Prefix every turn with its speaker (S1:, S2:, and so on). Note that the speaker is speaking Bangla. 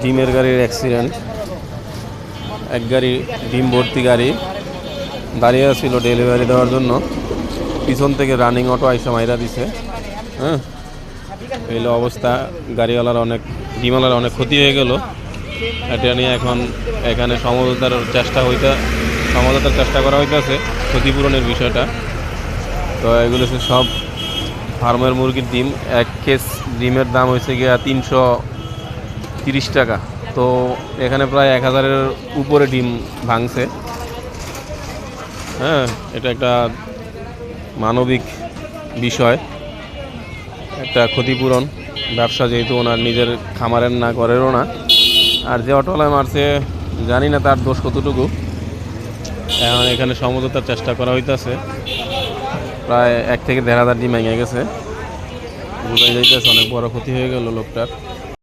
S1: ডিমের গাড়ির অ্যাক্সিডেন্ট। এক গাড়ি ডিম ভর্তি গাড়ি দাঁড়িয়ে ছিল ডেলিভারি দেওয়ার জন্য, পিছন থেকে রানিং অটো আইসা মাইরা দিছে। হ্যাঁ, এইলো অবস্থা। গাড়িওয়ালার অনেক, ডিমওয়ালার অনেক ক্ষতি হয়ে গেল। এটা নিয়ে এখন এখানে সমঝোতার চেষ্টা করা হইতেছে, ক্ষতিপূরণের বিষয়টা। তো এগুলো সব ফার্মের মুরগির ডিম। এক কেস ডিমের দাম হয়েছে গিয়া 330 টাকা। তো এখানে প্রায় 1000-এর উপরে ডিম ভাঙছে। হ্যাঁ, এটা একটা মানবিক বিষয়, একটা ক্ষতিপূরণ। ব্যবসা যেহেতু ওনার নিজের খামারের না, করেরও না। আর যে অটোওয়ালায় মারছে জানি না তার দোষ কতটুকু। এখন এখানে সমঝোতার চেষ্টা করা হইতেছে। প্রায় 1 থেকে 1,500 ডিম ভেঙে গেছে, বোঝাই যাইতেছে অনেক বড় ক্ষতি হয়ে গেল লোকটার।